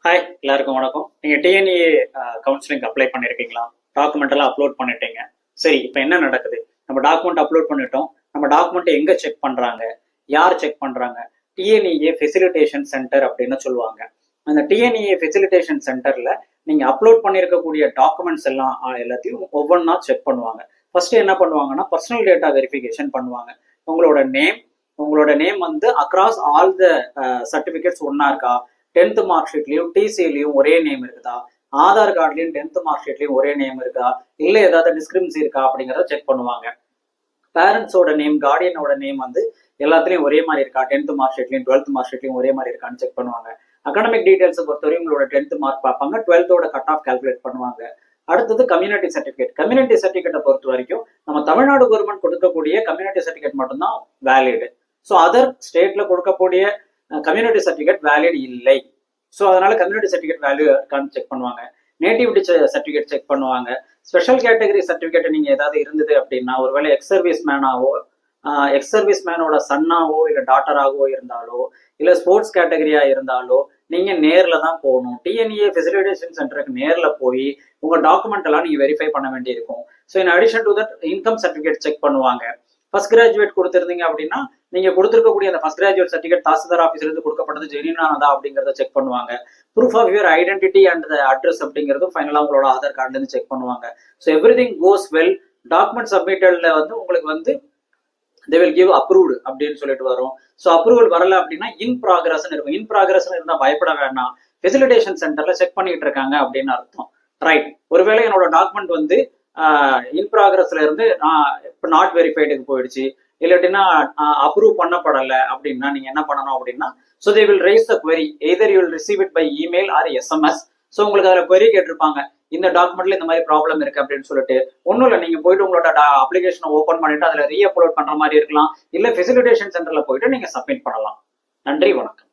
Hi, எல்லாருக்கும் வணக்கம். நீங்க டிஎன்இஏ கவுன்சிலிங் அப்ளை பண்ணிருக்கீங்களா? டாக்குமெண்ட் எல்லாம் அப்லோட் பண்ணிட்டீங்க. சரி, இப்போ என்ன நடக்குது? நம்ம டாக்குமெண்ட் அப்லோட் பண்ணிட்டோம். நம்ம டாக்குமெண்ட் எங்க செக் பண்றாங்க? யார் செக் பண்றாங்க? டிஎன்இஏ ஃபெசிலிட்டேஷன் சென்டர் அப்படின்னு சொல்லுவாங்க. அந்த டிஎன்இஏ ஃபெசிலிட்டேஷன் சென்டர்ல நீங்க அப்லோட் பண்ணிருக்கக்கூடிய டாக்குமெண்ட்ஸ் எல்லாம் எல்லாத்தையும் ஒவ்வொன்றா செக் பண்ணுவாங்க. ஃபர்ஸ்ட் என்ன பண்ணுவாங்கன்னா, பர்சனல் டேட்டா வெரிஃபிகேஷன் பண்ணுவாங்க. உங்களோட நேம் வந்து அக்ராஸ் ஆல் த சர்டிபிகேட்ஸ் ஒன்னா இருக்கா? 10th மார்க் ஷீட்லயும் டிசிலையும் ஒரே நேம் இருக்குதா? ஆதார் கார்டுலயும் 10th மார்க் ஷீட்லயும் ஒரே நேம் இருக்கா? இல்ல ஏதாவது டிஸ்கிரிப்சி இருக்கா அப்படிங்கறத செக் பண்ணுவாங்க. பேரண்ட்ஸோட நேம், கார்டியனோட நேம் வந்து எல்லாத்துலயும் ஒரே மாதிரி இருக்கா? 10th மார்க் ஷீட்லயும் 12th மார்க் ஷீட்லயும் ஒரே மாதிரி இருக்கான்னு செக் பண்ணுவாங்க. அகாடமிக் டீடைல்ஸ் பொறுத்தவரை உங்களோட 10th மார்க் பார்ப்பாங்க, 12th கட் ஆஃப் கால்குலேட் பண்ணுவாங்க. அடுத்தது கம்யூனிட்டி சர்டிபிகேட். கம்யூனிட்டி சர்டிபிகேட்டை பொறுத்த வரைக்கும் நம்ம தமிழ்நாடு கவர்மெண்ட் கொடுக்கக்கூடிய கம்யூனிட்டி சர்டிபிகேட் மட்டும்தான் வேலிடு. ஸோ அதர் ஸ்டேட்ல கொடுக்கக்கூடிய கம்யூனிட்டி சர்டிபிகேட் வேலிட் இல்லை. ஸோ அதனால கம்யூனிட்டி சர்டிபிகேட் வேல்யூ இருக்கான்னு செக் பண்ணுவாங்க. நேட்டிவிட்டி சர்டிபிகேட் செக் பண்ணுவாங்க. ஸ்பெஷல் கேட்டகரி சர்டிபிகேட் நீங்க ஏதாவது இருந்தது அப்படின்னா, ஒருவேளை எக்ஸ் சர்வீஸ் மேனோட சன்னாவோ இல்ல டாட்டராகவோ இருந்தாலோ, இல்ல ஸ்போர்ட்ஸ் கேட்டகரியா இருந்தாலோ நீங்க நேர்ல தான் போகணும். டிஎன்இஏ ஃபெசிலிட்டேஷன் சென்டருக்கு நேர்ல போய் உங்க டாக்குமெண்ட் எல்லாம் நீங்க வெரிஃபை பண்ண வேண்டியிருக்கும். So in addition to that income certificate check பண்ணுவாங்க. ஃபர்ஸ்ட் கிராஜுவேட் கொடுத்திருந்தீங்க அப்படின்னா நீங்க கொடுத்திருக்கக்கூடிய அந்த ஃபர்ஸ்ட் கிராஜுவேட் சர்டிபிகேட் தாசில்தார் ஆஃபீஸ்ல இருந்து கொடுக்கப்பட்டது ஜெனியூனானதா அப்படிங்கறத செக் பண்ணுவாங்க. Proof of your identity and address அப்படிங்கிறது ஃபைனலா உங்களோட ஆதார் கார்டுல இருந்து செக் பண்ணுவாங்க. So everything goes well. Document சப்மிட்டட்ல வந்து உங்களுக்கு வந்து they will give approved அப்படின்னு சொல்லிட்டு வரும். ஸோ அப்ரூவல் வரல அப்படின்னா இன் ப்ராக்ரஸ் இருக்கும். இன் ப்ராக்ரஸ் இருந்தா பயப்பட வேண்டாம், ஃபெசிலிட்டேஷன் சென்டர்ல செக் பண்ணிட்டு இருக்காங்க அப்படின்னு அர்த்தம். ரைட். ஒருவேளை என்னோட டாக்குமெண்ட் வந்து இன் ப்ராக்ரஸ்ல இருந்து இப்போ நாட் வெரிஃபைடுக்கு போயிடுச்சு, இல்லாட்டினா அப்ரூவ் பண்ணப்படலை அப்படின்னா நீங்க என்ன பண்ணணும் அப்படின்னா, so they will raise the query. either you will receive it by email or SMS. So உங்களுக்கு அதில் query கேட்டிருப்பாங்க, இந்த டாக்குமெண்ட்ல இந்த மாதிரி ப்ராப்ளம் இருக்கு அப்படின்னு சொல்லிட்டு. ஒன்றும் இல்லை, நீங்க போயிட்டு உங்களோட அப்ளிகேஷனை ஓப்பன் பண்ணிட்டு அதில் ரீ அப்லோட் பண்ற மாதிரி இருக்கலாம், இல்லை ஃபெசிலிட்டேஷன் சென்டர்ல போயிட்டு நீங்க சப்மிட் பண்ணலாம். நன்றி, வணக்கம்.